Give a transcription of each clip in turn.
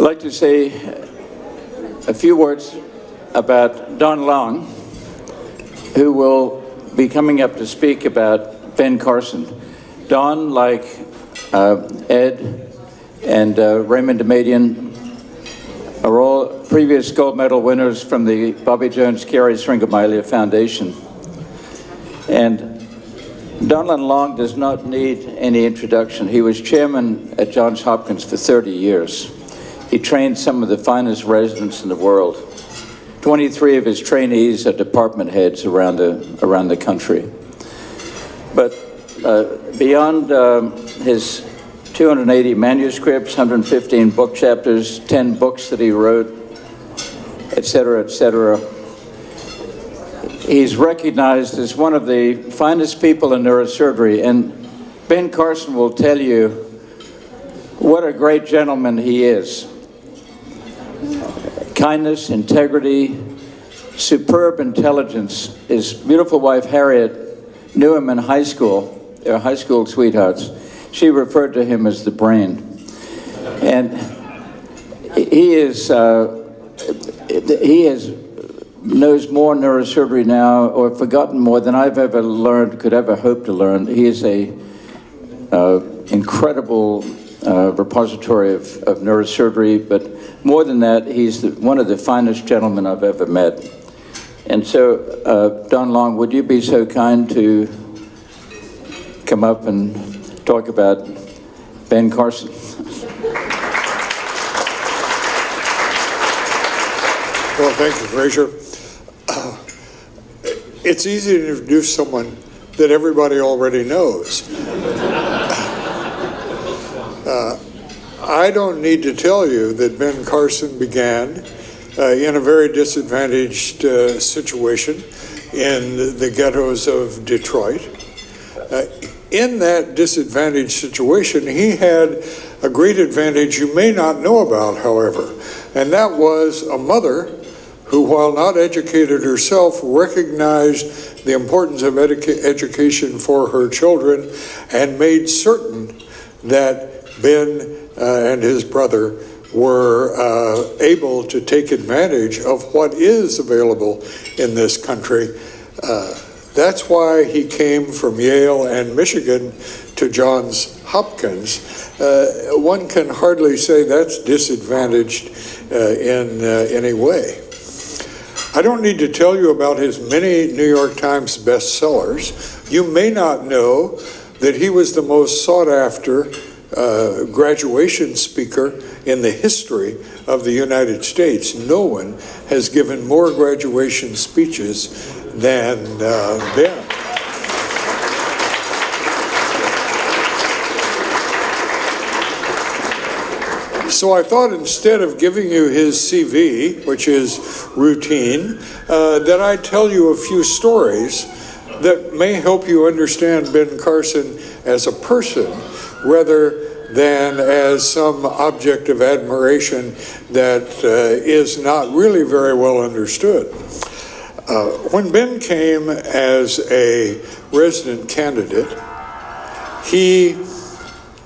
I'd like to say a few words about Don Long, who will be coming up to speak about Ben Carson. Don, like Ed and Raymond Damadian, are all previous gold medal winners from the Bobby Jones Carey Sringamalia Foundation. And Donald Long does not need any introduction. He was chairman at Johns Hopkins for 30 years. He trained some of the finest residents in the world. 23 of his trainees are department heads around the country. But beyond his 280 manuscripts, 115 book chapters, 10 books that he wrote, et cetera, he's recognized as one of the finest people in neurosurgery. And Ben Carson will tell you what a great gentleman he is. Kindness, integrity, superb intelligence. His beautiful wife, Harriet, knew him in high school. They were high school sweethearts. She referred to him as the brain. And he knows more neurosurgery now, or forgotten more than I've ever learned, could ever hope to learn. He is a incredible repository of neurosurgery, but more than that, he's one of the finest gentlemen I've ever met. And so, Don Long, would you be so kind to come up and talk about Ben Carson? Well, thank you, Fraser. It's easy to introduce someone that everybody already knows. I don't need to tell you that Ben Carson began in a very disadvantaged situation in the ghettos of Detroit. In that disadvantaged situation, he had a great advantage you may not know about, however, and that was a mother who, while not educated herself, recognized the importance of education for her children and made certain that Ben and his brother were able to take advantage of what is available in this country. That's why he came from Yale and Michigan to Johns Hopkins. One can hardly say that's disadvantaged in any way. I don't need to tell you about his many New York Times bestsellers. You may not know that he was the most sought after graduation speaker in the history of the United States. No one has given more graduation speeches than Ben. So I thought instead of giving you his CV, which is routine, that I'd tell you a few stories that may help you understand Ben Carson as a person rather than as some object of admiration that is not really very well understood. When Ben came as a resident candidate, he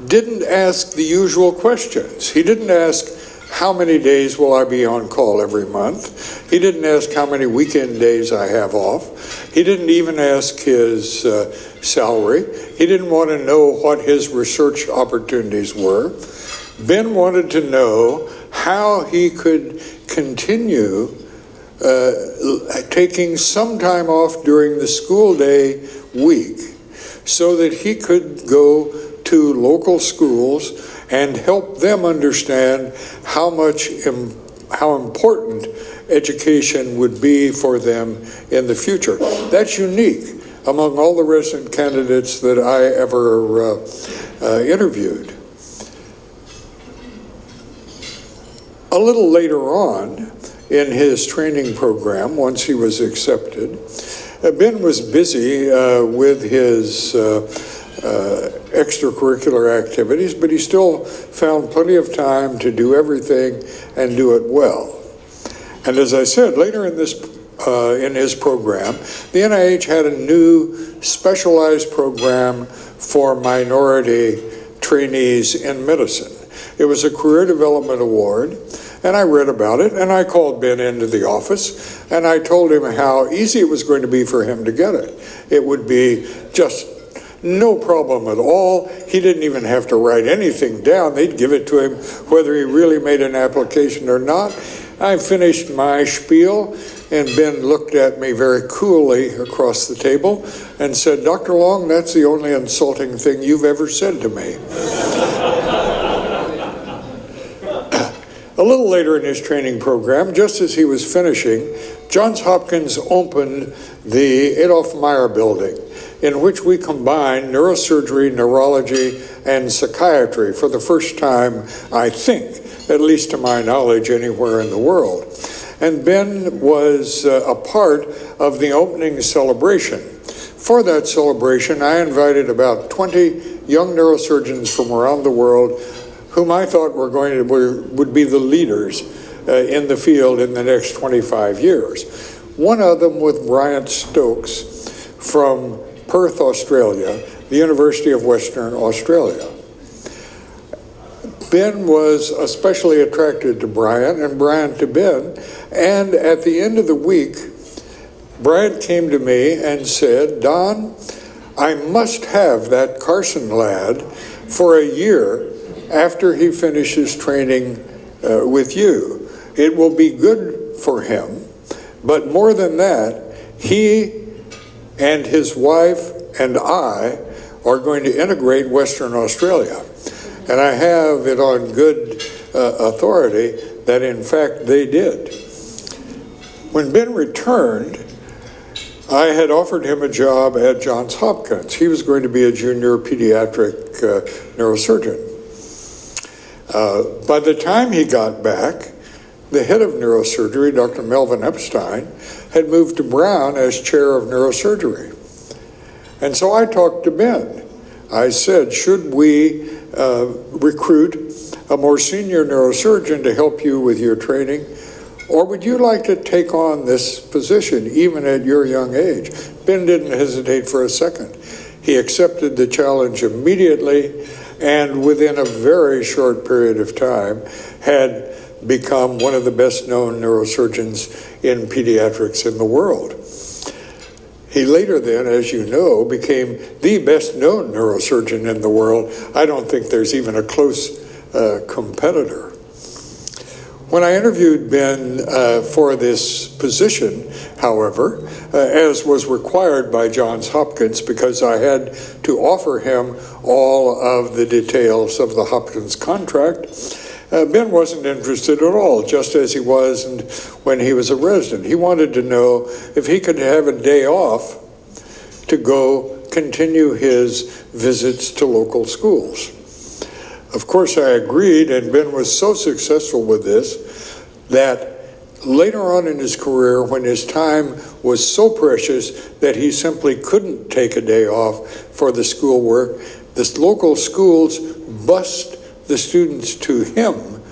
didn't ask the usual questions. He didn't ask, how many days will I be on call every month? He didn't ask how many weekend days I have off. He didn't even ask his salary. He didn't want to know what his research opportunities were. Ben wanted to know how he could continue taking some time off during the school day week so that he could go to local schools and help them understand how important education would be for them in the future. That's unique among all the resident candidates that I ever interviewed. A little later on in his training program, once he was accepted, Ben was busy with his extracurricular activities, but he still found plenty of time to do everything and do it well. And as I said, later in his program, the NIH had a new specialized program for minority trainees in medicine. It was a career development award, and I read about it, and I called Ben into the office, and I told him how easy it was going to be for him to get it. It would be just no problem at all. He didn't even have to write anything down. They'd give it to him whether he really made an application or not. I finished my spiel, and Ben looked at me very coolly across the table and said, "Dr. Long, that's the only insulting thing you've ever said to me." A little later in his training program, just as he was finishing, Johns Hopkins opened the Adolph Meyer building, in which we combined neurosurgery, neurology, and psychiatry for the first time, I think, at least to my knowledge, anywhere in the world. And Ben was a part of the opening celebration. For that celebration, I invited about 20 young neurosurgeons from around the world whom I thought would be the leaders in the field in the next 25 years. One of them was Bryant Stokes from Perth, Australia, the University of Western Australia. Ben was especially attracted to Bryant and Bryant to Ben, and at the end of the week, Bryant came to me and said, "Don, I must have that Carson lad for a year after he finishes training with you. It will be good for him, but more than that, he and his wife and I are going to integrate Western Australia." And I have it on good authority that in fact they did. When Ben returned, I had offered him a job at Johns Hopkins. He was going to be a junior pediatric neurosurgeon. By the time he got back, the head of neurosurgery, Dr. Melvin Epstein, had moved to Brown as chair of neurosurgery. And so I talked to Ben. I said, "Should we recruit a more senior neurosurgeon to help you with your training? Or would you like to take on this position even at your young age?" Ben didn't hesitate for a second. He accepted the challenge immediately, and within a very short period of time had become one of the best known neurosurgeons in pediatrics in the world. He later then, as you know, became the best known neurosurgeon in the world. I don't think there's even a close competitor. When I interviewed Ben for this position, however, as was required by Johns Hopkins, because I had to offer him all of the details of the Hopkins contract, Ben wasn't interested at all, just as he wasn't when he was a resident. He wanted to know if he could have a day off to go continue his visits to local schools. Of course, I agreed, and Ben was so successful with this that later on in his career, when his time was so precious that he simply couldn't take a day off for the schoolwork, the local schools bused the students to him,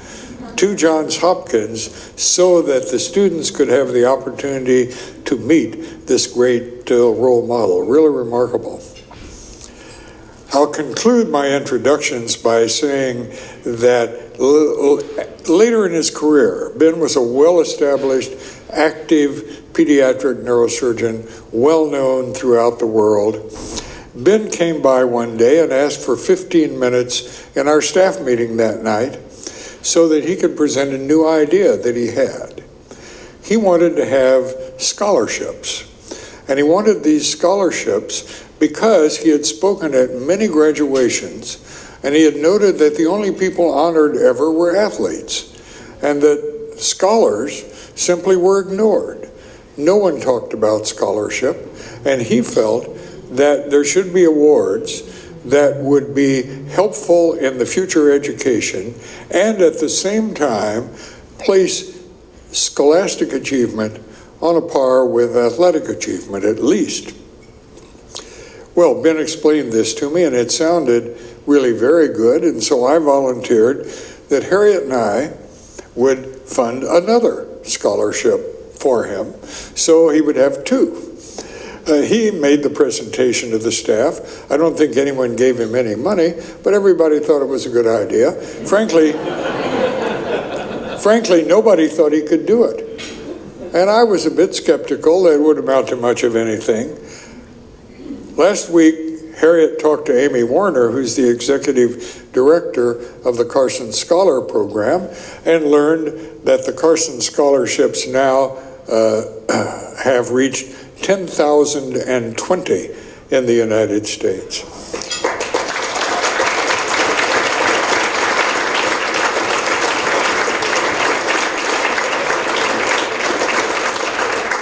to Johns Hopkins, so that the students could have the opportunity to meet this great role model. Really remarkable. I'll conclude my introductions by saying that later in his career, Ben was a well-established, active pediatric neurosurgeon, well-known throughout the world. Ben came by one day and asked for 15 minutes in our staff meeting that night so that he could present a new idea that he had. He wanted to have scholarships, and he wanted these scholarships because he had spoken at many graduations, and he had noted that the only people honored ever were athletes, and that scholars simply were ignored. No one talked about scholarship, and he felt that there should be awards that would be helpful in the future education and at the same time place scholastic achievement on a par with athletic achievement at least. Well, Ben explained this to me and it sounded really very good, and so I volunteered that Harriet and I would fund another scholarship for him so he would have two. He made the presentation to the staff. I don't think anyone gave him any money, but everybody thought it was a good idea. Frankly, nobody thought he could do it. And I was a bit skeptical that it would amount to much of anything. Last week, Harriet talked to Amy Warner, who's the executive director of the Carson Scholar Program, and learned that the Carson scholarships now have reached 10,020 in the United States.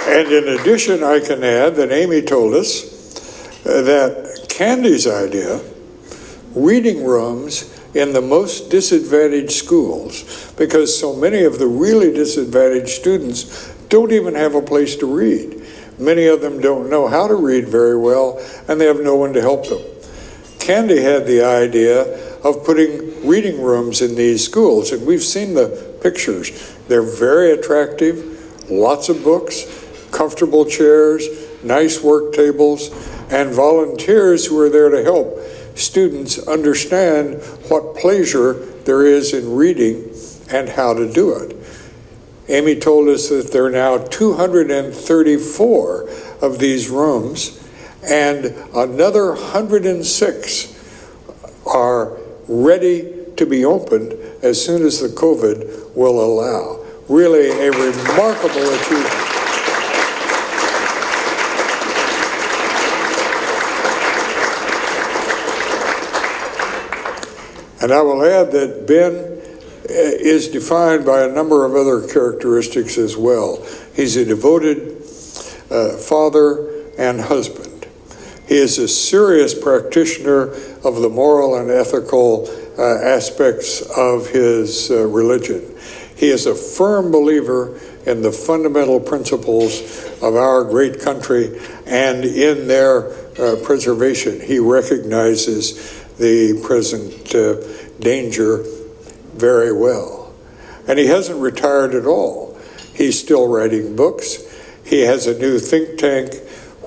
And in addition, I can add that Amy told us that Candy's idea, reading rooms in the most disadvantaged schools, because so many of the really disadvantaged students don't even have a place to read. Many of them don't know how to read very well, and they have no one to help them. Candy had the idea of putting reading rooms in these schools, and we've seen the pictures. They're very attractive, lots of books, comfortable chairs, nice work tables, and volunteers who are there to help students understand what pleasure there is in reading and how to do it. Amy told us that there are now 234 of these rooms, and another 106 are ready to be opened as soon as the COVID will allow. Really a remarkable achievement. And I will add that Ben is defined by a number of other characteristics as well. He's a devoted father and husband. He is a serious practitioner of the moral and ethical aspects of his religion. He is a firm believer in the fundamental principles of our great country and in their preservation. He recognizes the present danger very well. And he hasn't retired at all. He's still writing books. He has a new think tank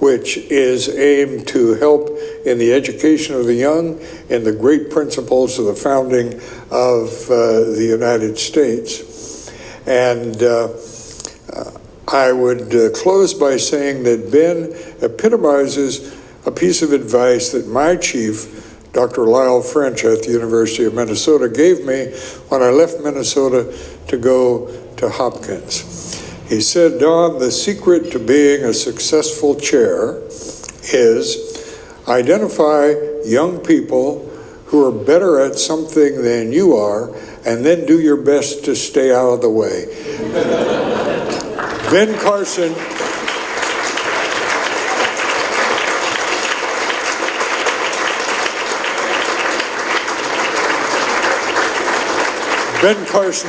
which is aimed to help in the education of the young and the great principles of the founding of the United States. And I would close by saying that Ben epitomizes a piece of advice that my chief, Dr. Lyle French at the University of Minnesota, gave me when I left Minnesota to go to Hopkins. He said, Don, the secret to being a successful chair is identify young people who are better at something than you are, and then do your best to stay out of the way. Ben Carson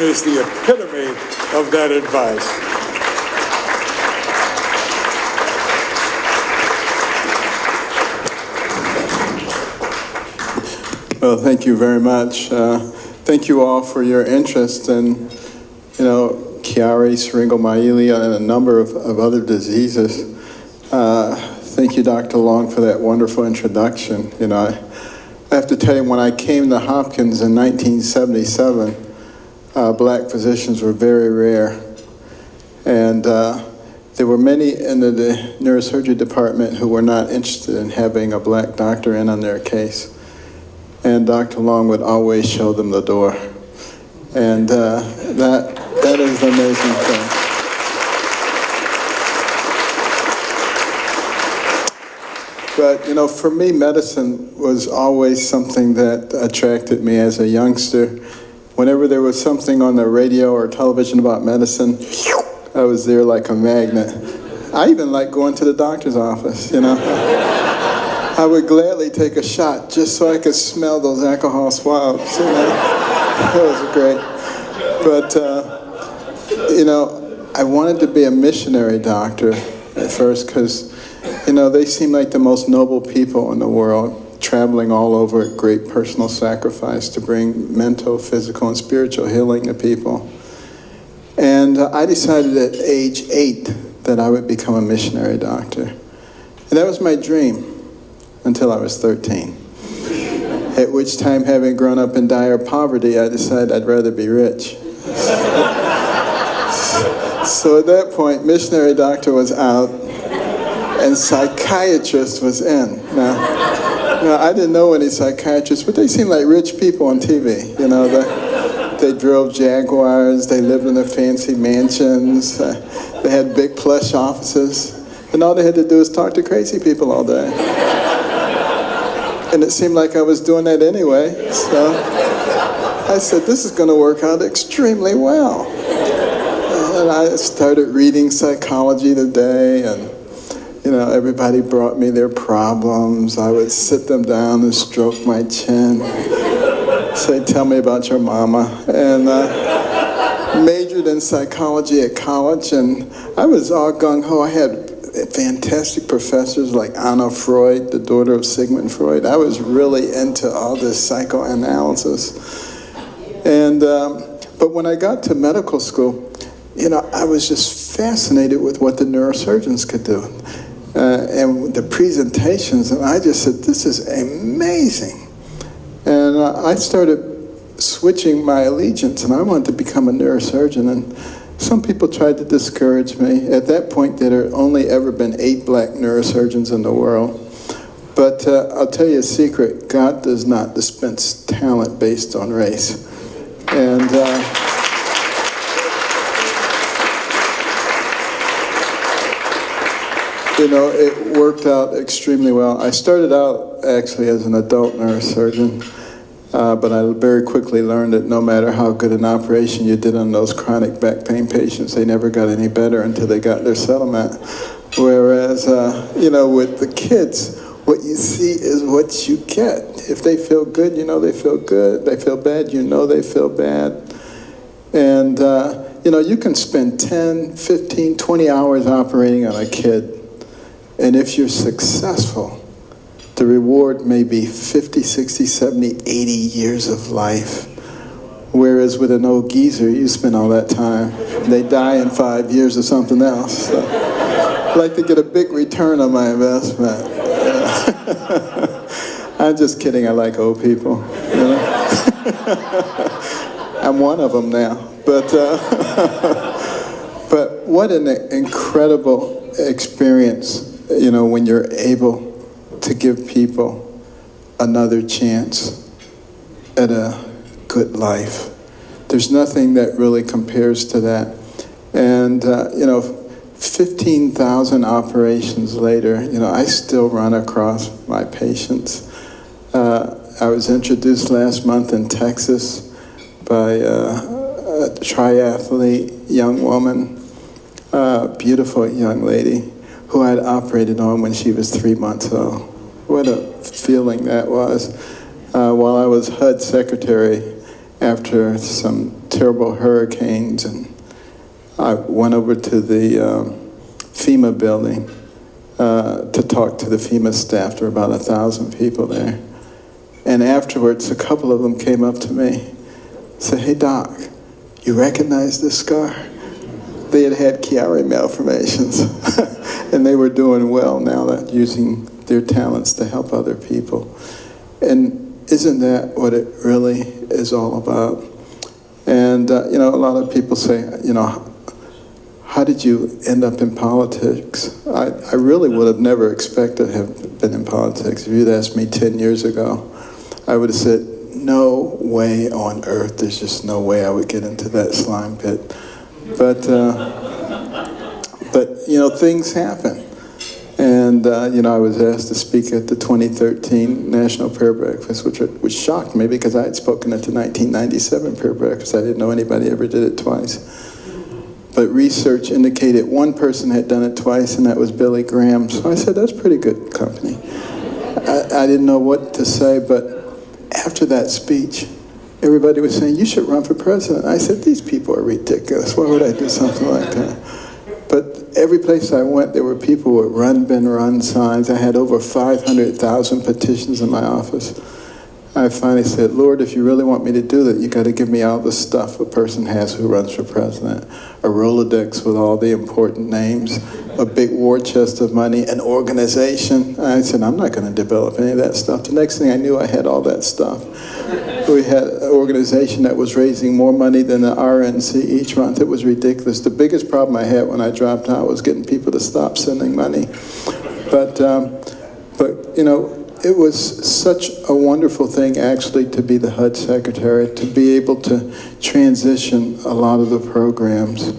is the epitome of that advice. Well, thank you very much. Thank you all for your interest in, Chiari, syringomyelia, and a number of other diseases. Thank you, Dr. Long, for that wonderful introduction. I have to tell you, when I came to Hopkins in 1977, black physicians were very rare. And there were many in the neurosurgery department who were not interested in having a black doctor in on their case. And Dr. Long would always show them the door. And that is an amazing thing. But, for me, medicine was always something that attracted me as a youngster. Whenever there was something on the radio or television about medicine, I was there like a magnet. I even liked going to the doctor's office, I would gladly take a shot just so I could smell those alcohol swabs. That was great. But, I wanted to be a missionary doctor at first because, they seem like the most noble people in the world, traveling all over at great personal sacrifice to bring mental, physical, and spiritual healing to people. And I decided at age 8 that I would become a missionary doctor. And that was my dream until I was 13. At which time, having grown up in dire poverty, I decided I'd rather be rich. So at that point, missionary doctor was out and psychiatrist was in. Now, I didn't know any psychiatrists, but they seemed like rich people on TV. You know, they drove Jaguars, they lived in their fancy mansions, they had big plush offices, and all they had to do was talk to crazy people all day. And it seemed like I was doing that anyway, so I said, this is going to work out extremely well. And I started reading Psychology Today, and everybody brought me their problems. I would sit them down and stroke my chin, say, tell me about your mama. And majored in psychology at college, and I was all gung-ho. I had fantastic professors like Anna Freud, the daughter of Sigmund Freud. I was really into all this psychoanalysis. And but when I got to medical school, I was just fascinated with what the neurosurgeons could do. And the presentations, and I just said, this is amazing. And I started switching my allegiance, and I wanted to become a neurosurgeon. And some people tried to discourage me. At that point, there had only ever been 8 black neurosurgeons in the world. But I'll tell you a secret, God does not dispense talent based on race. And it worked out extremely well. I started out actually as an adult neurosurgeon, but I very quickly learned that no matter how good an operation you did on those chronic back pain patients, they never got any better until they got their settlement. Whereas, with the kids, what you see is what you get. If they feel good, they feel good. They feel bad, they feel bad. And, you can spend 10, 15, 20 hours operating on a kid. And if you're successful, the reward may be 50, 60, 70, 80 years of life. Whereas with an old geezer, you spend all that time. They die in 5 years or something else. So I'd like to get a big return on my investment. I'm just kidding, I like old people. I'm one of them now. But what an incredible experience, when you're able to give people another chance at a good life. There's nothing that really compares to that. And, 15,000 operations later, I still run across my patients. I was introduced last month in Texas by a triathlete young woman, a beautiful young lady, who I'd operated on when she was 3 months old. What a feeling that was. While I was HUD secretary after some terrible hurricanes, and I went over to the FEMA building to talk to the FEMA staff. There were about 1,000 people there. And afterwards, a couple of them came up to me, said, hey doc, you recognize this scar? They had Chiari malformations, and they were doing well now, that using their talents to help other people. And isn't that what it really is all about? And, a lot of people say, how did you end up in politics? I really would have never expected to have been in politics. If you'd asked me 10 years ago, I would have said, no way on earth, there's just no way I would get into that slime pit. But things happen. And, I was asked to speak at the 2013 National Prayer Breakfast, which shocked me because I had spoken at the 1997 Prayer Breakfast. I didn't know anybody ever did it twice. But research indicated one person had done it twice, and that was Billy Graham. So I said, that's pretty good company. I didn't know what to say, but after that speech, everybody was saying, you should run for president. I said, these people are ridiculous. Why would I do something like that? But every place I went, there were people with Run, Ben, Run signs. I had over 500,000 petitions in my office. I finally said, Lord, if you really want me to do that, you got to give me all the stuff a person has who runs for president. A Rolodex with all the important names, a big war chest of money, an organization. I said, I'm not going to develop any of that stuff. The next thing I knew, I had all that stuff. We had an organization that was raising more money than the RNC each month. It was ridiculous. The biggest problem I had when I dropped out was getting people to stop sending money. But you know, it was such a wonderful thing actually to be the HUD secretary, to be able to transition a lot of the programs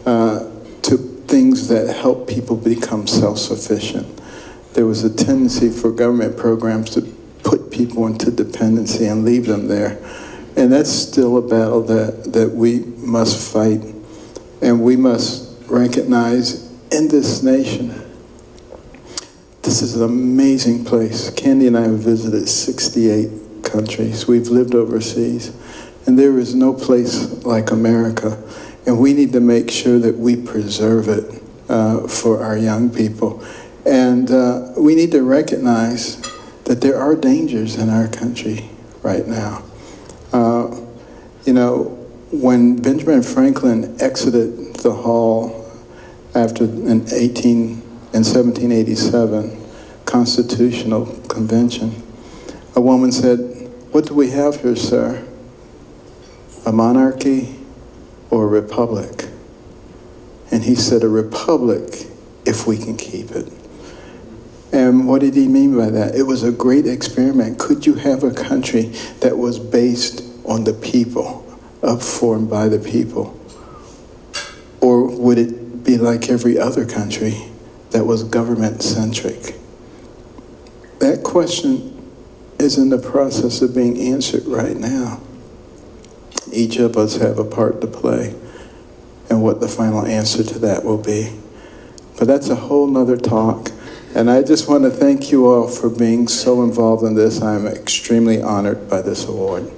to things that help people become self-sufficient. There was a tendency for government programs to put people into dependency and leave them there. And that's still a battle that we must fight, and we must recognize in this nation. This is an amazing place. Candy and I have visited 68 countries. We've lived overseas, and there is no place like America. And we need to make sure that we preserve it for our young people. And we need to recognize that there are dangers in our country right now. You know, when Benjamin Franklin exited the hall in 1787, Constitutional Convention, a woman said, "What do we have here, sir? A monarchy or a republic?" And he said, "A republic if we can keep it." And what did he mean by that? It was a great experiment. Could you have a country that was based on the people, up for and by the people? Or would it be like every other country that was government-centric? That question is in the process of being answered right now. Each of us have a part to play, and what the final answer to that will be. But that's a whole nother talk. And I just want to thank you all for being so involved in this. I'm extremely honored by this award.